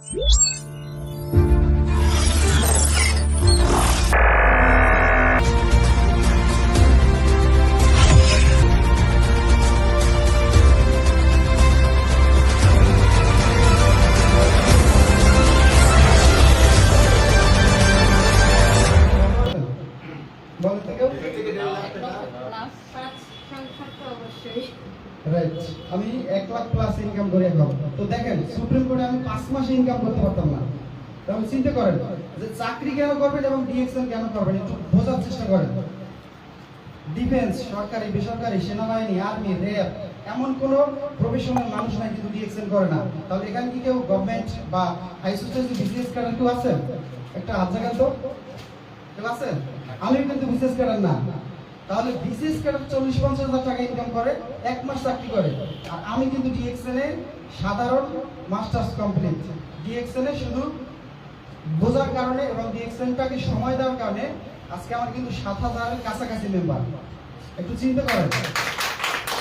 আমি 1 lakh plus income করি এখন। তো দেখেন সুপ্রিম কোর্টে আমি 5 মাসে ইনকাম করতে পারতাম না। তাহলে চিন্তা করেন যে চাকরি কেন করবেন এবং ডিএক্সএন কেন করবেন, একটু বোঝার চেষ্টা করেন। ডিফেন্স, সরকারি বেসরকারি, সেনাবাহিনী, আর্মি, র্যাব, এমন কোন প্রফেশনাল মানুষ নাই কিন্তু ডিএক্সএন করে না। তাহলে এখানে কি কেউ গভর্নমেন্ট বা হাই সোসাইটি বিজনেস করার কেউ আছেন? একটা হাত জায়গা তো কেউ আছেন? আমি কিন্তু বিজনেস করার না। তাহলে বিশেষ করে 40-50 হাজার টাকা ইনকাম করে, 1 মাস চাকরি করে। আর আমি কিন্তু ডিএক্সএন এর সাধারণ মাস্টার্স কমপ্লিট। ডিএক্সএন এ শুধু বোঝার কারণে এবং ডিএক্সএনটাকে সময় দেওয়ার কারণে আজকে আমার কিন্তু 7,000 এর কাছাকাছি মেম্বার। একটু চিন্তা করেন,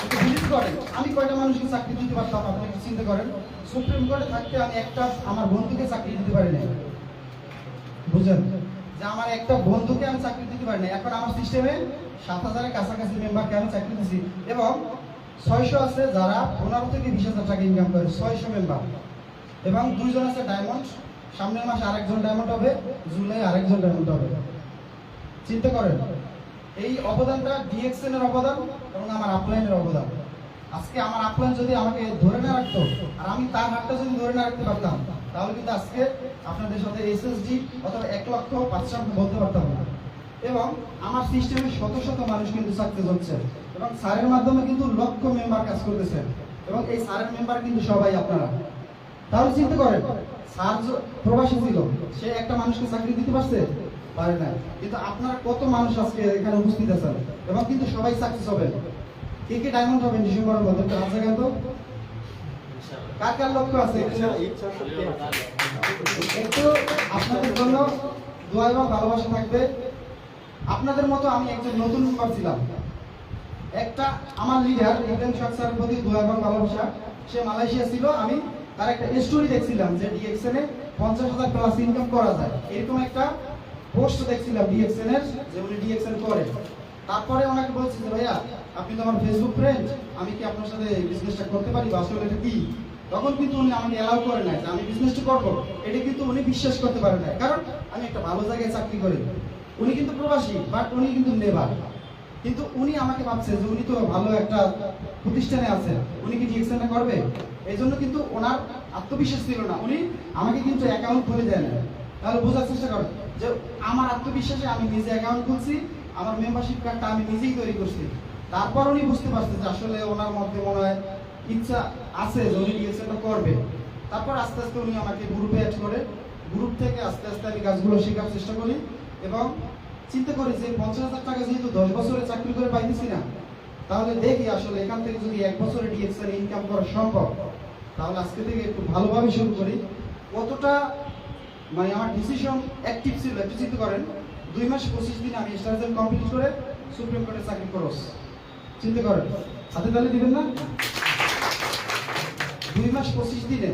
একটু বিলিভ করেন আমি কয়টা মানুষকে চাকরি দিতে পারতাম। আপনি একটু চিন্তা করেন, সুপ্রিম কোর্টে থাকতে আমি একটা আমার বন্ধুকে চাকরি দিতে পারি না। বুঝলেন যে আমার একটা বন্ধুকে আমি চাকরি দিতে পারি না। এখন আমার সিস্টেমে 7,000 এর কাছাকাছি মেম্বারকে আমি চাকরি দিচ্ছি এবং 600 আছে যারা 15 থেকে 20,000 টাকা ইনকাম করে, 600 মেম্বার। এবং 2 জন আছে ডায়মন্ড, সামনের মাসে আরেকজন ডায়মন্ড হবে, জুলাই আরেকজন ডায়মন্ড হবে। চিন্তা করেন এই অবদানটা ডিএক্সএন এর অবদান এবং আমার আপলাইনের অবদান। আজকে আমার আপলাইন যদি আমাকে ধরে না রাখতো আর আমি তার হাতটা যদি ধরে না রাখতে পারতাম, তাহলে কিন্তু আজকে আপনাদের সাথে এসএসডি অথবা 1,00,000% বলতে পারতাম না। এবং আমার সিস্টেমে শত শত মানুষ কিন্তু সাকসেস হচ্ছে এবং স্যারের মাধ্যমে কিন্তু লক্ষ মেম্বার কাজ করতেছে এবং এই স্যারের মেম্বার কিন্তু সবাই আপনারা। তাহলে চিন্তা করেন স্যার প্রবাসী ছিল, সে একটা মানুষকে চাকরি দিতে পারছে? পারে না। কিন্তু আপনারা কত মানুষ আজকে এখানে উপস্থিত আছেন এবং কিন্তু সবাই সাকসেস হবেন। কে কে ডায়মন্ড হবেন ডিসেম্বরের মধ্যে? আছে কেন? কার কার লক্ষ্য আছে? একটু আপনাদের জন্য দোয়া এবং ভালোবাসা থাকবে। আপনাদের মতো আমি একজন নতুন মেম্বার ছিলাম। একটা আমার লিডার ইব্রাহিম শাহ স্যারের প্রতি দোয়া এবং ভালোবাসা। সে মালয়েশিয়া ছিল, আমি তার একটা স্টোরি দেখছিলাম যে ডিএক্সএন এ 50,000 প্লাস ইনকাম করা যায়, এরকম একটা পোস্ট দেখছিলাম ডিএক্সএন এর, যে উনি ডিএক্সএন করে। তারপরে ওনাকে বলছি যে ভাইয়া আপনি তো আমার ফেসবুক ফ্রেন্ড, আমি কি আপনার সাথে বিজনেসটা করতে পারি বা আসলে এটা কি? তখন কিন্তু উনি আমাকে অ্যালাউ করে নাই যে আমি বিজনেসটা করবো। এটা কিন্তু উনি বিশ্বাস করতে পারে না, কারণ আমি একটা ভালো জায়গায় চাকরি করি। উনি কিন্তু প্রবাসী বাট উনি কিন্তু নেবার, কিন্তু উনি আমাকে ভাবছে যে উনি তো ভালো একটা প্রতিষ্ঠানে আছে, উনি কি ডিএক্সএনটা করবে? এই জন্য কিন্তু ওনার আত্মবিশ্বাস ছিল না, উনি আমাকে কিন্তু অ্যাকাউন্ট খুলে দেন। তাহলে বোঝার চেষ্টা করেন যে আমার আত্মবিশ্বাসে আমি নিজে অ্যাকাউন্ট খুলছি, আমার মেম্বারশিপ কার্ডটা আমি নিজেই তৈরি করছি। তারপর উনি বুঝতে পারছে যে আসলে ওনার মধ্যে মনে হয় ইচ্ছা আছে যে উনি ডিএক্সএনটা করবে। তারপর আস্তে আস্তে উনি আমাকে গ্রুপে অ্যাড করে, গ্রুপ থেকে আস্তে আস্তে আমি কাজগুলো শেখার চেষ্টা করি এবং চিন্তা করি যে 50,000 টাকা যেহেতু 10 বছরে চাকরি করে পাইতেছি না, তাহলে দেখি আসলে এখান থেকে যদি 1 বছরে ডিএক্সএন ইনকাম করা সম্ভব, তাহলে আজকে থেকে একটু ভালোভাবে শুরু করি। কতটা মানে আমার ডিসিশন অ্যাক্টিভ ছিল একটু চিন্তা করেন। 2 মাস 25 দিন আমি স্টারজেন কমপ্লিট করে সুপ্রিম কোর্টে চাকরি করস। চিন্তা করেন, হাতে তালি দিবেন না? 2 মাস 25 দিনে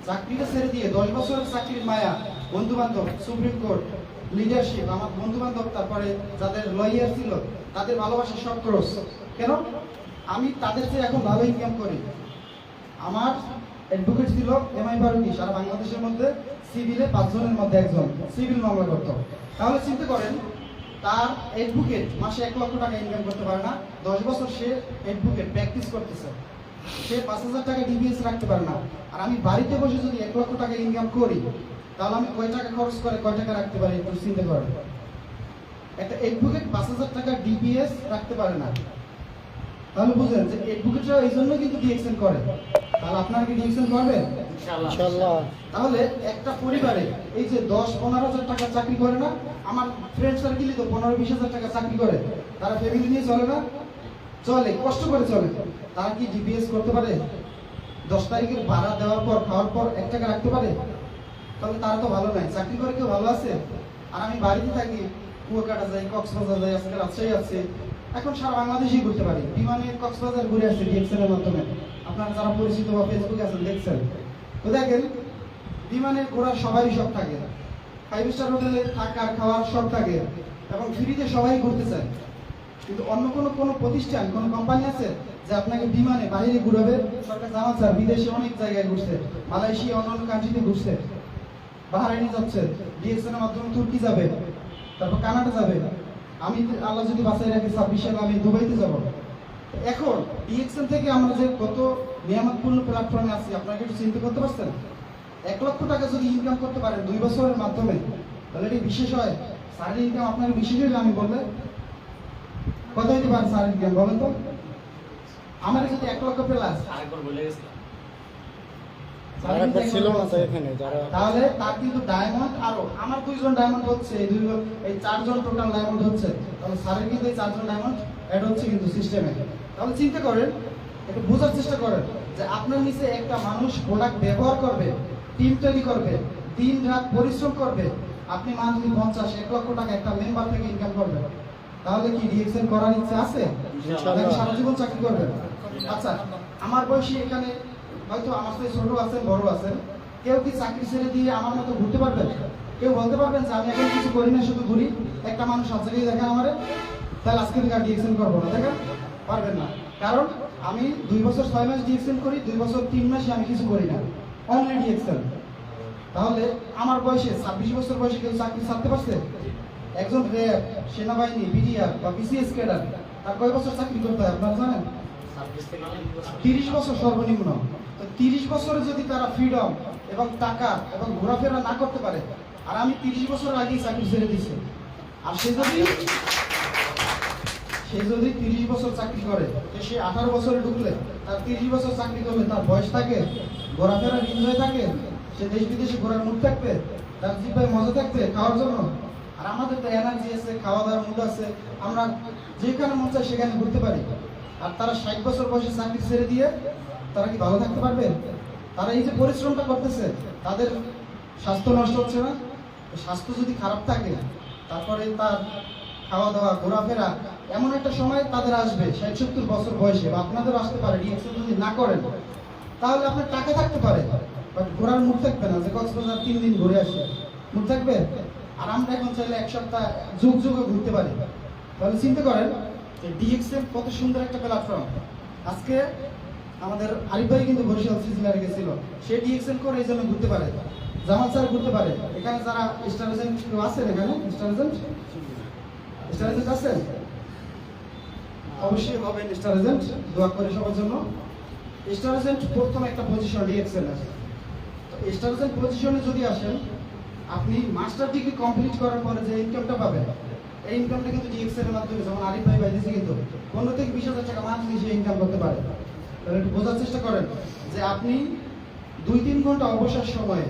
চাকরিটা ছেড়ে দিয়ে 10 বছরের চাকরির মায়া, বন্ধু বান্ধব, সুপ্রিম কোর্ট, লিডারশিপ, আমার বন্ধু বান্ধব, তারপরে যাদের লয়ার ছিল তাদের ভালোবাসা সব ক্রস। কেন? আমি তাদের চেয়ে এখন ভালো ইনকাম করি। আমার অ্যাডভোকেট ছিল এমআই ফারুকী, সারা বাংলাদেশের মধ্যে সিভিলে 5 জনের মধ্যে একজন সিভিল মামলা করত। তাহলে চিন্তা করেন তার অ্যাডভোকেট মাসে 1,00,000 টাকা ইনকাম করতে পারে না, 10 বছর সে অ্যাডভোকেট প্র্যাকটিস করতেছে, সে 5,000 টাকা ডিবিএস রাখতে পারে না। আর আমি বাড়িতে বসে যদি 1,00,000 টাকা ইনকাম করি, তাহলে আমি কয় টাকা খরচ করে কয় টাকা রাখতে পারি একটু চিন্তা করেন। একটা অ্যাডভোকেট 5,000 টাকা ডিবিএস রাখতে পারে না। তাহলে বুঝলেন যে অ্যাডভোকেটরা এই জন্য কিন্তু ডিএক্সএন করে। তাহলে আপনারা কি ডিএক্সএন করবেন? ইনশাআল্লাহ। তাহলে একটা পরিবারে এই যে 10-15,000 টাকা চাকরি করে না, আমার ফ্রেন্ড সার্কেলই তো 15-20,000 টাকা চাকরি করে, তারা ফ্যামিলি নিয়ে চলে না? চলে, কষ্ট করে চলে। তারা কি ডিবিএস করতে পারে? 10 তারিখের ভাড়া দেওয়ার পর খাওয়ার পর 1 টাকা রাখতে পারে? তাহলে তারা তো ভালো নাই। চাকরি করে কেউ ভালো আছে? আর আমি বাড়িতে থাকি, কুয়াকাটা যাই, কক্সবাজার যাই, আজকে রাজশাহী আছে, এখন সারা বাংলাদেশেই ঘুরতে পারি। বিমানে কক্সবাজার ঘুরে আসছে ডিএক্সএন এর মাধ্যমে। আপনারা যারা পরিচিত বা ফেসবুকে আছেন দেখছেন। তো দেখেন বিমানে ঘোরার সবারই সব থাকে, 5 স্টার হোটেলে থাকার খাওয়ার সব থাকে, এবং ফ্রিতে সবাই ঘুরতে চায়। কিন্তু অন্য কোনো প্রতিষ্ঠান, কোনো কোম্পানি আছে যে আপনাকে বিমানে বাইরে ঘুরাবে? সরকার জামাত স্যার বিদেশে অনেক জায়গায় ঘুরছে, মালয়েশিয়া অন্যান্য কান্ট্রিতে ঘুরছে, বাহারাইনে যাচ্ছে, ডিএক্সএন এর মাধ্যমে তুর্কি যাবে, তারপর কানাডা যাবে। আমি আল্লাহ যদি বাঁচাই রাখি 26 সালে আমি দুবাইতে যাব। এখন ডিএক্সএন থেকে আমরা যে কত নিয়ামতপূর্ণ প্ল্যাটফর্মে আছি আপনারা একটু চিন্তা করতে পারছেন? 1 লক্ষ টাকা যদি ইনকাম করতে পারেন 2 বছরের মাধ্যমে, তাহলে এটি বিশেষ হয়? স্যারের ইনকাম আপনার বিশেষ হইলে আমি বললে কত হইতে পারে স্যারের ইনকাম বলেন তো? আমার যদি 1 লক্ষ প্লাস তাহলে তার কিন্তু ডায়মন্ড আরো, আমার 2 জন ডায়মন্ড হচ্ছে, এই 4 জন টোটাল ডায়মন্ড হচ্ছে, তাহলে স্যারের কিন্তু এই 4 জন ডায়মন্ড অ্যাড হচ্ছে কিন্তু সিস্টেমে। তাহলে চিন্তা করেন, একটু বোঝার চেষ্টা করেন যে আপনার নিচে একটা মানুষ প্রোডাক্ট ব্যবহার করবে, টিম তৈরি করবে, দিন রাত পরিশ্রম করবে, আপনি মান্থলি 50-1 লক্ষ টাকা একটা মেম্বার থেকে ইনকাম করবেন। তাহলে কি ডিএক্সএন করার ইচ্ছা আছে? নাকি সারা জীবন চাকরি করবেন? আচ্ছা, আমার বয়সী এখানে হয়তো আমার সাথে ছোট আছেন, বড় আছেন, কেউ কি চাকরি ছেড়ে দিয়ে আমার মতো ঘুরতে পারবেন? কেউ বলতে পারবেন যে আমি এখন কিছু করি না, শুধু ঘুরি? একটা মানুষ সব জায়গায় দেখেন আমারে, তাহলে আজকে থেকে ডিএক্সএন করবো না, দেখেন? পারবেন না। কারণ আমি 2 বছর 6 মাস ডিএক্সএন করি, 2 বছর 3 মাসে আমি কিছু করি না, অনলি ডিএক্সএন। তাহলে আমার বয়সে 26 বছর বয়সে কেউ চাকরি ছাড়তে পারছে? একজন র্যাব, সেনাবাহিনী, বিডিআর বা বিসিএস ক্যাডার, তার কয় বছর চাকরি করতে হয় আপনারা জানেন? 30 বছর সর্বনিম্ন। তো 30 বছরে যদি তারা ফ্রিডম এবং টাকা এবং ঘোরাফেরা না করতে পারে, আর আমি 30 বছর আগেই চাকরি ছেড়ে দিয়েছি, আর সে যদি 30 বছর চাকরি করে, সে 18 বছরে ঢুকলে তার 30 বছর চাকরি করলে তার বয়স থাকে, ঘোরাফেরার এনজয় থাকে, সে দেশ বিদেশে ঘোরার মুড থাকবে, তার জিব্বায় মজা থাকবে খাওয়ার জন্য। আর আমাদের তো এনার্জি আছে, খাওয়া দাওয়ার মুড আছে, আমরা যেখানে মন চাই সেখানে ঘুরতে পারি। আর তারা 60 বছর বয়সে চাকরি ছেড়ে দিয়ে তারা কি ভালো থাকতে পারবে? তারা এই যে পরিশ্রমটা করতেছে, তাদের স্বাস্থ্য নষ্ট হচ্ছে না? স্বাস্থ্য যদি খারাপ থাকে, তারপরে তার খাওয়া দাওয়া ঘোরাফেরা, এমন একটা সময় তাদের আসবে 60-70 বছর বয়সে, বা আপনাদের আসতে পারে, ডিএক্সএন যদি না করেন, তাহলে আপনার টাকা থাকতে পারে, বাট ঘোরার মুড থাকবে না, যে কক্সবাজার 3 দিন ঘুরে আসে, মুড থাকবে? আর আমরা এখন চাইলে 1 সপ্তাহ যুগ যুগে ঘুরতে পারি। তাহলে চিন্তা করেন ডিএক্সএন কত সুন্দর একটা প্ল্যাটফর্ম। আজকে আমাদের আরিফ ভাই কিন্তু বরিশাল সিজনারে গেছিল, সে ডিএক্সএন করে এই জন্য ঘুরতে পারে, জামাল স্যার ঘুরতে পারে। এখানে যারা স্টার এজেন্ট কেউ আছেন? এখানে স্টার এজেন্ট আছেন? অবশ্যই হবেন স্টার এজেন্ট, দোয়া করে সবার জন্য। স্টার এজেন্ট প্রথম একটা পজিশন ডিএক্সএন আছে। তো স্টার এজেন্ট পজিশনে যদি আসেন, আপনি মাস্টার ডিগ্রি কমপ্লিট করার পরে যে ইনকামটা পাবেন, এই ইনকামটা কিন্তু ডিএক্সএন এর মাধ্যমে, যেমন আরিফ ভাই পাইতেছে, কিন্তু 15 থেকে 20,000 টাকা মান্থলি সে ইনকাম করতে পারে। তাহলে একটু বোঝার চেষ্টা করেন যে আপনি 2-3 ঘন্টা অবসর সময়ে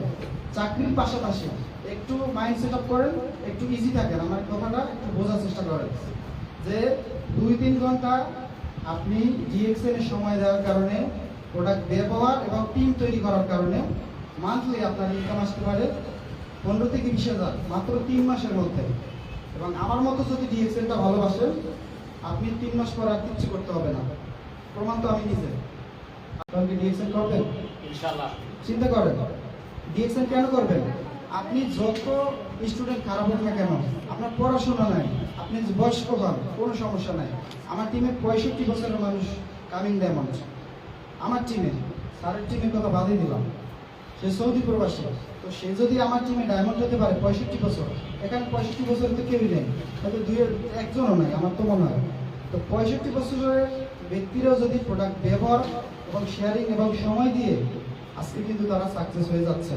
চাকরির পাশাপাশি একটু মাইন্ড সেট আপ করেন, একটু ইজি থাকেন। আমার কথাটা একটু বোঝার চেষ্টা করেন যে 2-3 ঘন্টা আপনি ডিএক্সএন এর সময় দেওয়ার কারণে, প্রোডাক্ট ব্যবহার এবং টিম তৈরি করার কারণে মান্থলি আপনার ইনকাম আসতে পারে 15 থেকে 20,000 মাত্র 3 মাসের মধ্যে। এবং আমার মতো যদি ডিএক্সএনটা ভালোবাসেন, আপনি 3 মাস পর আর কিছু করতে হবে না, প্রমাণ তো আমি নিজে। আপনারা কি ডিএক্সএন করবেন? ইনশাআল্লাহ। চিন্তা করেন ডিএক্সএন কেন করবেন? আপনি যত স্টুডেন্ট খারাপ হোক না কেন, আপনার পড়াশোনা নাই, আপনি বয়স্ক হন, কোনো সমস্যা নাই। আমার টিমে 65 বছরের মানুষ কামিং ডায়মন্ড আমার টিমে। স্যারের টিমের কথা বাদই দিলাম, সে সৌদি প্রবাসী। তো সে যদি আমার টিমে ডায়মন্ড হতে পারে 65 বছর, এখানে 65 বছর তো কেউই নেই, হয়তো 2-1জনও নাই আমার তো মনে হয়। তো 65 বছরের ব্যক্তিরাও যদি প্রোডাক্ট ব্যবহার এবং শেয়ারিং এবং সময় দিয়ে, আজকে কিন্তু তারা সাকসেস হয়ে যাচ্ছে।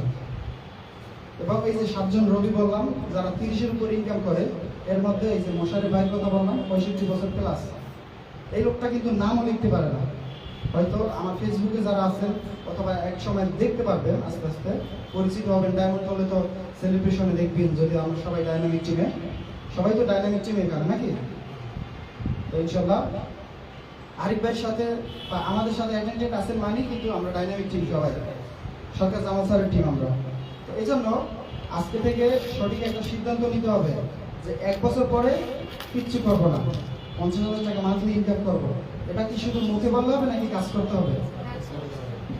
এবং এই যে 7 জন রবি বললাম যারা 30-এর উপর ইনকাম করে, এর মধ্যে এই যে মশারি ভাইয়ের কথা বললাম 65 বছর প্লাস, এই লোকটা কিন্তু নামও লিখতে পারে না। হয়তো আমার ফেসবুকে যারা আছেন অথবা এক সময় দেখতে পারবেন, আস্তে আস্তে পরিচিত হবেন। ডায়মন্ড হলে তো সেলিব্রেশনে দেখবেন, যদি আমরা সবাই ডাইনামিক টিমে, সবাই তো ডাইনামিক টিমে এখানে নাকি? তো ইনশাল্লাহ আরিফ ভাইয়ের সাথে বা আমাদের সাথে অ্যাটেন্ডেন্ট আছেন মানে, কিন্তু আমরা ডাইনামিক টিম সবাই, সরকার জামাল স্যারের টিম আমরা। তো এই জন্য আজকে থেকে সঠিক একটা সিদ্ধান্ত নিতে হবে যে 1 বছর পরে কিচ্ছু করবো না, 50,000 টাকা মান্থলি ইনকাম করবো। এটা কি শুধু মুখে বললে হবে নাকি কাজ করতে হবে?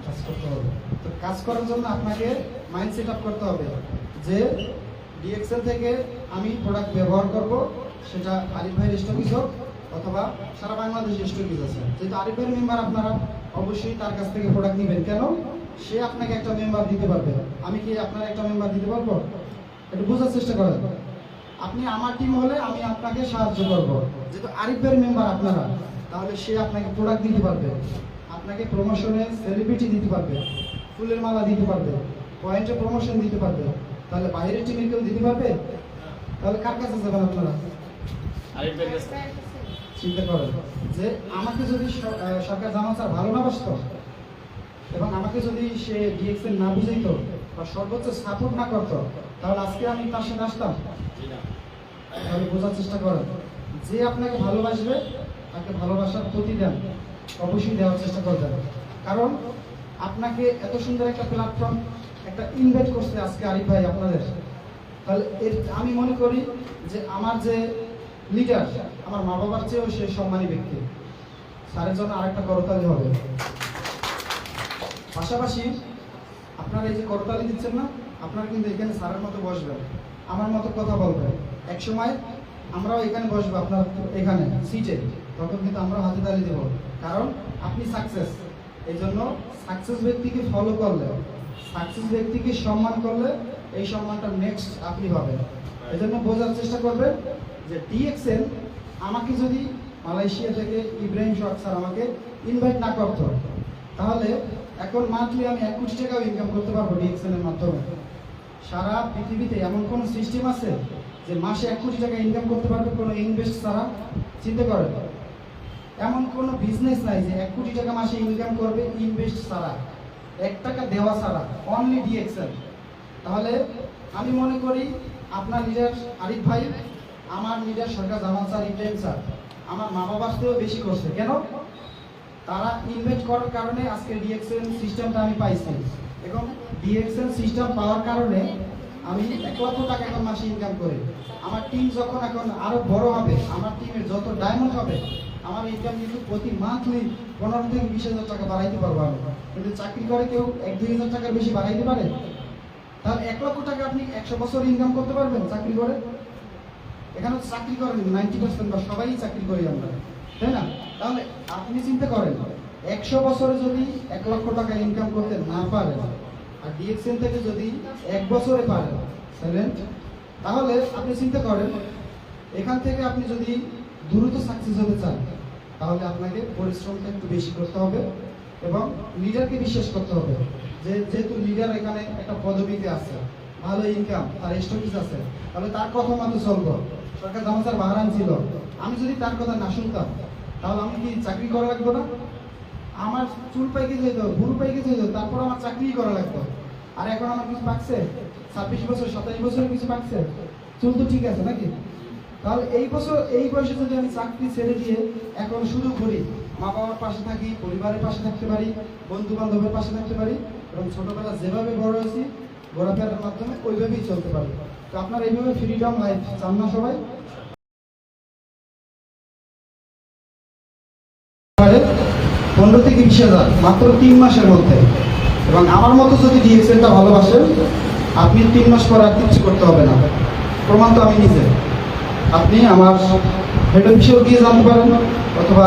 কাজ করতে হবে। তো কাজ করার জন্য আপনাকে মাইন্ড সেট আপ করতে হবে যে ডিএক্সএল থেকে আমি প্রোডাক্ট ব্যবহার করব, সেটা আরিফ ভাইয়ের স্টকিজ হোক অথবা সারা বাংলাদেশের স্টকিজ আছে। যেহেতু আরিফ ভাইয়ের মেম্বার, আপনারা অবশ্যই তার কাছ থেকে প্রোডাক্ট নেবেন। কেন? সে আপনাকে একটা মেম্বার দিতে পারবে। আমি কি আপনার একটা মেম্বার দিতে পারবো? একটু বোঝার চেষ্টা করেন। আপনি আমার টিম হলে আমি আপনাকে সাহায্য করব। যেহেতু আরিফ ভাইয়ের মেম্বার আপনারা, তাহলে সে আপনাকে প্রোডাক্ট দিতে পারবে, আপনাকে প্রমোশনে সেলিব্রিটি দিতে পারবে, ফুলের মালা দিতে পারবে, পয়েন্টে প্রমোশন দিতে পারবে। তাহলে বাইরের টিমে কেউ দিতে পারবে? তাহলে কার কাছে যাবেন আপনারা? চিন্তা করেন যে আমাকে যদি সরকার জামান স্যার ভালো না বাসতো এবং আমাকে যদি সে ডিএক্সএল না বুঝাইতো বা সর্বোচ্চ সাপোর্ট না করতো, তাহলে আজকে আমি তার সাথে আসতাম? তাহলে বোঝার চেষ্টা করেন, যে আপনাকে ভালোবাসবে তাকে ভালোবাসার প্রতিদান অবশ্যই দেওয়ার চেষ্টা করবেন। কারণ আপনাকে এত সুন্দর একটা প্ল্যাটফর্ম, একটা ইনভাইট করছে আজকে আরিফ ভাই আপনাদের। তাহলে আমি মনে করি যে আমার যে লিডার, আমার মা বাবার চেয়েও সে সম্মানী ব্যক্তি। স্যারের জন্য আরেকটা করতালি হবে। পাশাপাশি আপনারা এই যে করতালি দিচ্ছেন না, আপনারা কিন্তু এখানে স্যারের মতো বসবেন, আমার মতো কথা বলবেন। একসময় আমরাও এখানে বসবো আপনার এখানে সিটে, তখন কিন্তু আমরা হাতে তালি দেবো। কারণ আপনি সাকসেস। এই জন্য সাকসেস ব্যক্তিকে ফলো করলে, সাকসেস ব্যক্তিকে সম্মান করলে এই সম্মানটা নেক্সট আপনি পাবেন। এই জন্য বোঝার চেষ্টা করবেন যে ডিএক্সএল আমাকে যদি মালয়েশিয়া থেকে ইব্রাহিম শখ স্যার আমাকে ইনভাইট না করতো, তাহলে এখন মান্থলি আমি 1 কোটি টাকাও ইনকাম করতে পারবো ডিএক্সএল এর মাধ্যমে। সারা পৃথিবীতে এমন কোন সিস্টেম আছে যে মাসে 1 কোটি টাকা ইনকাম করতে পারবে কোনো ইনভেস্ট ছাড়া? চিন্তা করেন, এমন কোনো বিজনেস নাই যে 1 কোটি টাকা মাসে ইনকাম করবে ইনভেস্ট ছাড়া, 1 টাকা দেওয়া ছাড়া, অনলি ডিএক্সএল। তাহলে আমি মনে করি আপনার লিডার আরিফ ভাই, আমার লিডার সরকার জামান স্যার, ইব্রাহিম স্যার আমার মা বাবার চেয়েও বেশি করছে। কেন? তারা ইনভেস্ট করার কারণে আজকে ডিএক্সএল সিস্টেমটা আমি পাইছি, এবং ডিএক্সএল সিস্টেম পাওয়ার কারণে আমি 1 লক্ষ টাকা এখন মাসে ইনকাম করি। আমার টিম যখন এখন আরো বড় হবে, আমার টিমের যত ডায়মন্ড হবে, আমার ইনকাম কিন্তু প্রতি মান্থলি 15 থেকে 20,000 টাকা বাড়াইতে পারবো আমি। কিন্তু চাকরি করে কেউ 1-2 হাজার টাকার বেশি বাড়াইতে পারে? তাহলে 1 লক্ষ টাকা আপনি 100 বছর ইনকাম করতে পারবেন চাকরি করে? এখানে চাকরি করেন 90% বা সবাই চাকরি করি আমরা, তাই না? তাহলে আপনি চিন্তা করেন, 100 বছরে যদি 1 লক্ষ টাকা ইনকাম করতে না পারেন, আর ডিএক্সএল থেকে যদি 1 বছরে পারেন, তাহলে আপনি চিন্তা করেন এখান থেকে আপনি যদি দ্রুত সাকসেস হতে চান, তাহলে আপনাকে পরিশ্রমটা একটু বেশি করতে হবে এবং লিডারকে বিশ্বাস করতে হবে। যেহেতু লিডার এখানে একটা পদবিতে আছে, ভালো ইনকাম, তার স্টকিজ আছে, তাহলে তার কথা মতো চলবো। সরকার জামান স্যার বাহারান ছিল, আমি যদি তার কথা না শুনতাম, তাহলে আমি কি চাকরি করা লাগতো না? আমার চুল পাইকে যেত, ভুল পাইকে যেত, তারপর আমার চাকরি করা লাগতো। আর এখন আমার কিছু পাকছে, 26 বছর 27 বছরে কিছু পাকছে, চুল তো ঠিক আছে নাকি? তাহলে এই বয়সে যদি আমি চাকরি ছেড়ে দিয়ে এখন শুরু করি, মা বাবার পাশে থাকি, পরিবারের পাশে থাকতে পারি, বন্ধু বান্ধবের পাশে থাকতে পারি, এবং ছোটবেলা যেভাবে বড় হয়েছি ঘোরাফেরার মাধ্যমে ওইভাবেই চলতে পারি। তো আপনারা এইভাবে ফ্রিডম লাইফ চান না সবাই? 15 থেকে 20,000 মাত্র 3 মাসের মধ্যে। এবং আমার মতো যদি ডিএক্সএলটা ভালোবাসেন, আপনি 3 মাস পর আর কিছু করতে হবে না। প্রমাণ তো আমি নিজে। আপনি আমার হেড অফিসেও গিয়ে জানতে পারেন, অথবা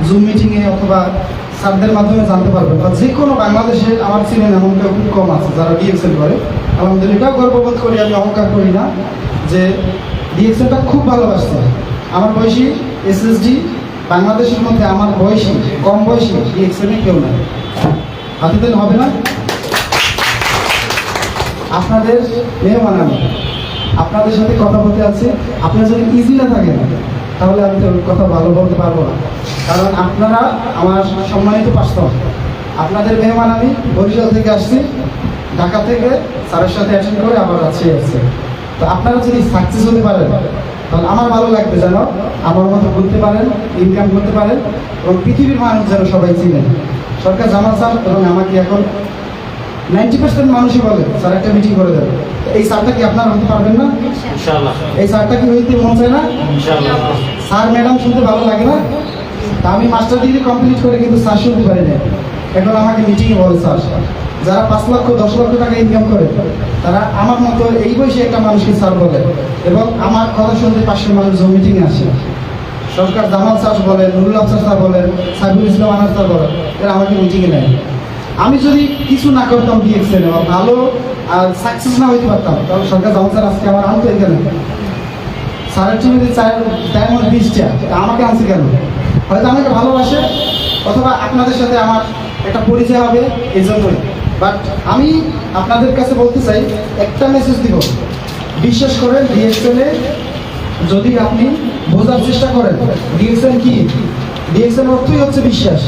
জুম মিটিংয়ে অথবা স্যারদের মাধ্যমে জানতে পারবেন, বা যে কোনো বাংলাদেশে আমার চিনেন এমন কেউ খুব কম আছে যারা ডিএক্সএল করে। আলহামদুলিল্লাহ, এটাও গর্ববোধ করি, আমি অহংকার করি না যে ডিএক্সএলটা খুব ভালোবাসছে। আমার বয়সী এসএসডি বাংলাদেশের মধ্যে আমার বয়সী, কম বয়সী ডিএক্সএল কেউ নাই। হাতে দিলে হবে না? আপনাদের মেহমান আমি, আপনাদের সাথে কথা বলতে আছে। আপনারা যদি ইজি না থাকেন, তাহলে আমি তো কথা ভালো বলতে পারবো না। কারণ আপনারা আমার সম্মানিত পার্সন, আপনাদের মেহমান আমি। বরিশাল থেকে আসছি, ঢাকা থেকে স্যারের সাথে অ্যাটেন্ড করে আবার রাজশাহী আসছে। তো আপনারা যদি সাকসেস হতে পারেন, তাহলে আমার ভালো লাগবে যেন আমার মতো বলতে পারেন, ইনকাম করতে পারেন, এবং পৃথিবীর মানুষ যেন সবাই চিনেন। সরকার জামান স্যার এবং আমাকে এখন 90% মানুষই বলে স্যার একটা মিটিং করে দেবে। এই স্যারটা কি আপনারা হতে পারবেন না? ইনশাআল্লাহ। এই স্যারটা কি হইতে মন চায় না? ইনশাআল্লাহ। স্যার ম্যাডাম শুনতে ভালো লাগে না? তা আমি মাস্টার ডিগ্রি কমপ্লিট করে কিন্তু স্যার শুনতে পারি না। এখন আমাকে মিটিংয়ে বলে স্যার যারা 5 লক্ষ 10 লক্ষ টাকা ইনকাম করে তারা আমার মতো এই বয়সে একটা মানুষকে স্যার বলে, এবং আমার কথা শুনতে পাশের মানুষ মিটিংয়ে আসে। সরকার জামাল স্যার বলেন, নুরুল আফসার স্যার বলেন, সাইফুল ইসলাম আনার স্যার বলেন, এরা আমাকে মিটিংয়ে নেয়। আমি যদি কিছু না করতাম ডিএক্সএন ভালো আর সাকসেস না হইতে পারতাম, তাহলে সরকার জামাল স্যার আজকে আমার আনতো এখানে। স্যারের টিভিতে ডায়মন্ড 20টা, আমাকে আনছে কেন? হয়তো আমাকে ভালোবাসে, অথবা আপনাদের সাথে আমার একটা পরিচয় হবে এই জন্যই। বাট আমি আপনাদের কাছে বলতে চাই, একটা মেসেজ দিব, বিশ্বাস করেন ডিএক্সএনে যদি আপনি বোঝার চেষ্টা করেন ডিএক্সএন কি, ডিএক্সএন অর্থই হচ্ছে বিশ্বাস।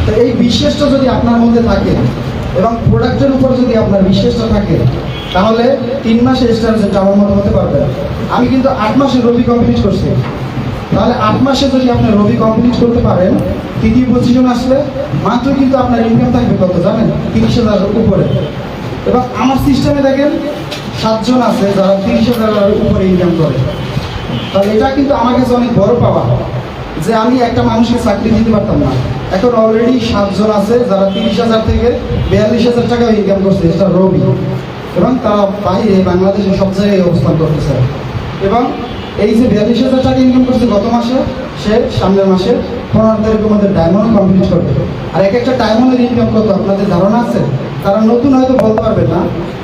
তো এই বিশ্বাসটা যদি আপনার মধ্যে থাকে এবং প্রোডাক্টের উপর যদি আপনার বিশ্বাসটা থাকে, তাহলে 3 মাসে স্টার আমার মতো হতে পারবে। আমি কিন্তু 8 মাসে রবি কমপ্লিট করছি। তাহলে 8 মাসে যদি আপনি রবি কমপ্লিট করতে পারেন, তৃতীয় পজিশন আসলে মাত্র কিন্তু আপনার ইনকাম থাকবে কত জানেন? 30,000 উপরে। এবং আমার সিস্টেমে দেখেন 7 জন আছে যারা 30,000 উপরে ইনকাম করে। তাহলে এটা কিন্তু আমার কাছে অনেক বড় পাওয়া, যে আমি একটা মানুষকে চাকরি দিতে পারতাম না, এখন অলরেডি 7 জন আছে যারা 30,000 থেকে 42,000 টাকা ইনকাম করছে, এটা রবি। এবং তারা বাইরে বাংলাদেশে সব জায়গায় অবস্থান করতেছে। এবং এই যে 42,000 টাকা ইনকাম করছে গত মাসে, সে সামনের মাসে 15 তারিখের মধ্যে ডায়মন্ড কমপ্লিট করবে। আর একটা ডায়মন্ডের ইনকাম কত আপনাদের ধারণা আছে? তারা নতুন হয়তো বলতে পারবে না,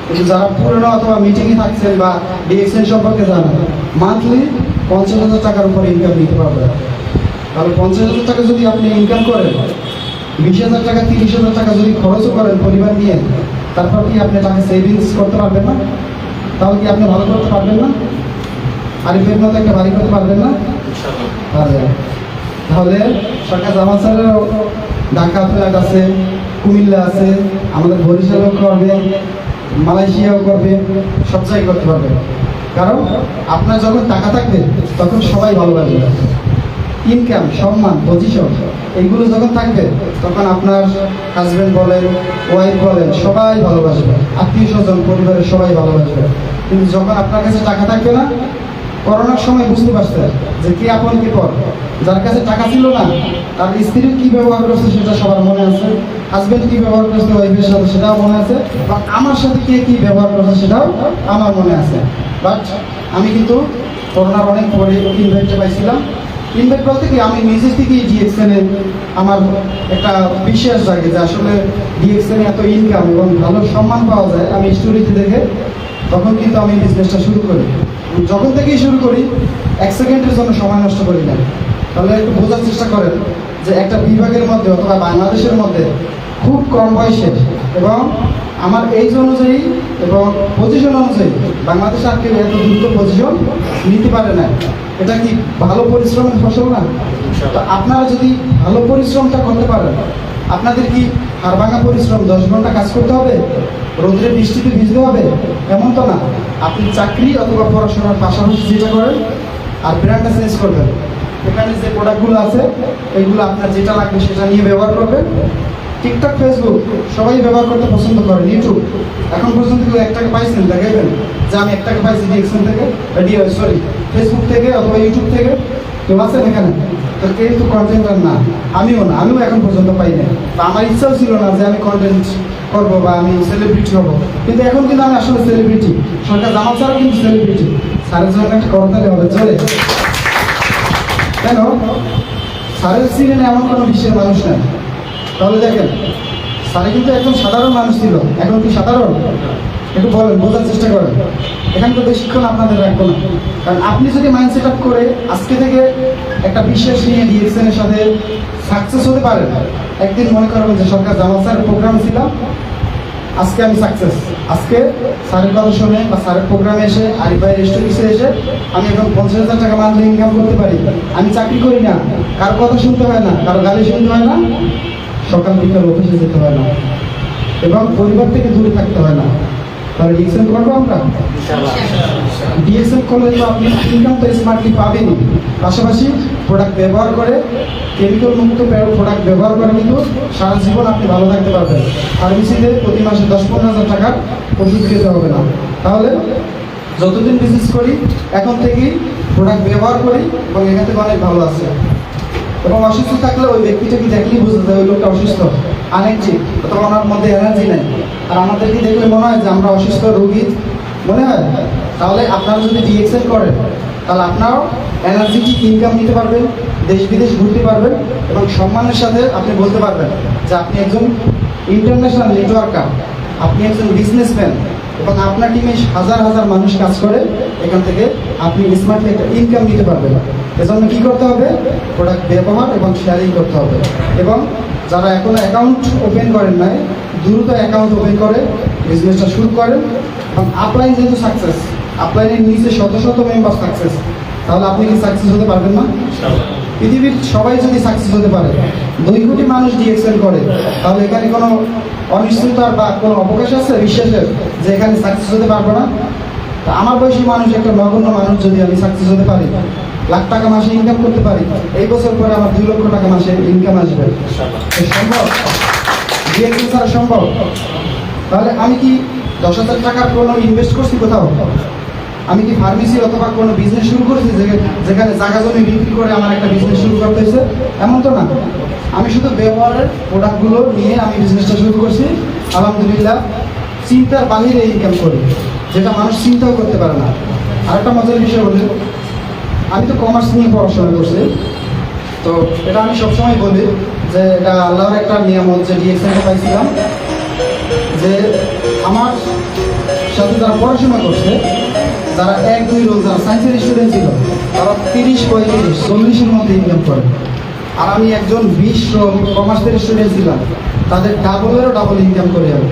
কিন্তু যারা পুরনো অথবা মিটিংয়ে থাকছেন বা ডিএক্সএন সম্পর্কে জানেন, মান্থলি 50,000 টাকার উপরে ইনকাম দিতে পারবে। তাহলে 50,000 টাকা যদি আপনি ইনকাম করেন, 20,000 টাকা 30,000 টাকা যদি খরচও করেন পরিবার নিয়ে, তারপর কি আপনি টাকা সেভিংস করতে পারবেন না? তাহলে কি আপনি ভালো করতে পারবেন না? আরিফের মতো একটা বাড়ি করতে পারবেন না? পারবেন। তাহলে সরকার জামাল স্যারের ঢাকা ফ্ল্যাট আছে, কুমিল্লা আছে, আমাদের বরিশালও করবে, মালয়েশিয়াও করবে, সব জায়গায় করতে পারবে। কারণ আপনার যখন টাকা থাকবে তখন সবাই ভালোবাসবে। ইনকাম, সম্মান, পজিশন এইগুলো যখন থাকবে তখন আপনার হাজব্যান্ড বলেন, ওয়াইফ বলেন, সবাই ভালোবাসবে, আত্মীয় স্বজন পরিবারের সবাই ভালোবাসবে। কিন্তু যখন আপনার কাছে টাকা থাকবে না, করোনার সময় বুঝতে পারছে যে কে আপন কে পর। যার কাছে টাকা ছিল না, তার স্ত্রী কি ব্যবহার করছে সেটা সবার মনে আছে, হাজব্যান্ড কি ব্যবহার করছে ওয়াইফের সাথে সেটাও মনে আছে, বা আমার সাথে কে কি ব্যবহার করছে সেটাও আমার মনে আছে। বাট আমি কিন্তু করোনার অনেক পরে ইনভাইটটা পাইছিলাম। ইনভাইট বলতে কি, আমি নিজে থেকেই ডিএক্সএনে আমার একটা বিশ্বাস জাগে যে আসলে ডিএক্সএনে এত ইনকাম এবং ভালো সম্মান পাওয়া যায়। আমি স্টোরিতে দেখে তখন কিন্তু আমি বিজনেসটা শুরু করি। যখন থেকেই শুরু করি 1 সেকেন্ডের জন্য সময় নষ্ট করি না। তাহলে একটু বোঝার চেষ্টা করেন যে একটা বিভাগের মধ্যে অথবা বাংলাদেশের মধ্যে খুব কম বয়সে এবং আমার এইজ অনুযায়ী এবং পজিশন অনুযায়ী বাংলাদেশে আর কেউ এত দ্রুত পজিশন নিতে পারে না। এটা কি ভালো পরিশ্রমের ফসল না? তো আপনারা যদি ভালো পরিশ্রমটা করতে পারেন, আপনাদের কি হাড়ভাঙা পরিশ্রম 10 ঘন্টা কাজ করতে হবে, রোদ্রে বৃষ্টিতে ভিজতে হবে এমন তো না। আপনি চাকরি অথবা পড়াশোনার পাশাপাশি যেটা করেন আর ব্র্যান্ডটা চেঞ্জ করবেন। এখানে যে প্রোডাক্টগুলো আছে এইগুলো আপনার যেটা লাগবে সেটা নিয়ে ব্যবহার করবেন। টিকটক, ফেসবুক সবাই ব্যবহার করতে পছন্দ করেন। ইউটিউব এখন পর্যন্ত কেউ 1 টাকা পাইছেন দেখাবেন যে আমি 1 টাকা পাইছি ডিএক্সএন থেকে, ফেসবুক থেকে অথবা ইউটিউব থেকে? কেউ আছেন এখানে? তো কেউ তো কন্টেন্টার না, আমিও না, আমিও এখন পর্যন্ত পাই না। বা আমার ইচ্ছাও ছিল না যে আমি কন্টেন্ট করবো বা আমি সেলিব্রিটি হবো, কিন্তু এখন কিন্তু আমি আসলে সেলিব্রিটি। সরকার জামাল স্যারও কিন্তু সেলিব্রিটি। স্যারের জন্য একটা করতালি হবে, চলে? কেন? স্যারের সিনেমা এমন কোনো বিশ্বের মানুষ নাই। তাহলে দেখেন, স্যারে কিন্তু একদম সাধারণ মানুষ ছিল, এখন কি সাধারণ? একটু বলেন, বোঝার চেষ্টা করেন। এখানে তো বেশিক্ষণ আপনাদের রাখবো না, কারণ আপনি যদি মাইন্ড সেট আপ করে আজকে থেকে একটা বিশ্বাস নিয়ে ডিএক্সএনের সাথে সাকসেস হতে পারেন, একদিন মনে করবেন যে সরকার জামাল স্যারের প্রোগ্রামে ছিলাম, আজকে আমি সাকসেস। আজকে স্যারের কথা শুনে বা স্যারের প্রোগ্রামে এসে, আরিফ ভাইয়ের রেস্টুরেন্টে এসে আমি এখন 50,000 টাকা মান্থলি ইনকাম করতে পারি। আমি চাকরি করি না, কারো কথা শুনতে হয় না, কারো গালি শুনতে হয় না, সকাল বিকাল অফিসে যেতে হয় না, এবং পরিবার থেকে দূরে থাকতে হয় না। তাহলে ডিএক্সএন করবো আমরা। ডিএক্সএন করলে তো আপনি ইনকাম তো স্মার্টলি পাবেনই, পাশাপাশি প্রোডাক্ট ব্যবহার করে, কেমিক্যাল মুক্ত প্রোডাক্ট ব্যবহার করে কিন্তু সারা জীবন আপনি ভালো থাকতে পারবেন। ফার্মেসিতে প্রতি মাসে 10-15,000 টাকার ওষুধ খেতে হবে না। তাহলে যতদিন বিজনেস করি এখন থেকেই প্রোডাক্ট ব্যবহার করি এবং এখান থেকে অনেক ভালো আছে। এবং অসুস্থ থাকলে ওই ব্যক্তিটাকে দেখলেই বোঝা যায় ওই লোকটা অসুস্থ, আনেকজি, অথবা ওনার মধ্যে এনার্জি নেই। আর আমাদেরকে দেখলে মনে হয় যে আমরা অসুস্থ রোগী মনে হয়। তাহলে আপনারা যদি ডিএক্সএল করেন তাহলে আপনারাও এনার্জেটিক ইনকাম নিতে পারবেন, দেশ বিদেশ ঘুরতে পারবেন এবং সম্মানের সাথে আপনি বলতে পারবেন যে আপনি একজন ইন্টারন্যাশনাল নেটওয়ার্কার, আপনি একজন বিজনেসম্যান এবং আপনার টিমে হাজার হাজার মানুষ কাজ করে। এখান থেকে আপনি স্মার্টলি একটা ইনকাম নিতে পারবেন। এজন্য কী করতে হবে? প্রোডাক্ট ব্যবহার এবং শেয়ারিং করতে হবে। এবং যারা এখনো অ্যাকাউন্ট ওপেন করেন নাই, দ্রুত অ্যাকাউন্ট ওপেন করে বিজনেসটা শুরু করেন। এবং আপলাইন যেহেতু সাকসেস, আপলাইনের নিচে শত শত মেম্বার সাকসেস, তাহলে আপনি কি সাকসেস হতে পারবেন না? পৃথিবীর সবাই যদি সাকসেস হতে পারে, 2 কোটি মানুষ ডিএক্সএল করে, তাহলে এখানে কোনো অনিশ্চয়তার বা কোনো অবকাশ আছে বিশ্বাসের যে এখানে সাকসেস হতে পারবো না? তা আমার বয়সী মানুষ, একটা নগণ্য মানুষ, যদি আমি সাকসেস হতে পারি, লাখ টাকা মাসে ইনকাম করতে পারি, এই বছর পরে আমার 2 লক্ষ টাকা মাসে ইনকাম আসবে, সম্ভব? ডিএক্সএল ছাড়া সম্ভব? তাহলে আমি কি 10,000 টাকার কোনো ইনভেস্ট করছি কোথাও? আমি কি ফার্মেসি অথবা কোনো বিজনেস শুরু করেছি যেখানে জায়গা জমি বিক্রি করে আমার একটা বিজনেস শুরু করতে হয়েছে? এমন তো না। আমি শুধু ব্যবহারের প্রোডাক্টগুলো নিয়ে আমি বিজনেসটা শুরু করছি। আলহামদুলিল্লাহ, চিন্তার বাহিরে ইনকাম করি, যেটা মানুষ চিন্তাও করতে পারে না। আরেকটা মজার বিষয় বলি, আমি তো কমার্স নিয়ে পড়াশোনা করছি। তো এটা আমি সবসময় বলি যে এটা আল্লাহর একটা নিয়ামত যে ডিএক্সএলটা পাইছিলাম, যে আমার সাথে যারা পড়াশোনা করছে, যারা 1-2 রোল, যারা সায়েন্সের স্টুডেন্ট ছিল, তারা 30, 35, 40-এর মধ্যে ইনকাম করে। আর আমি একজন 20 রোল কমার্সের স্টুডেন্ট ছিলাম, তাদের ডাবলেরও ডাবল ইনকাম করে যাবে।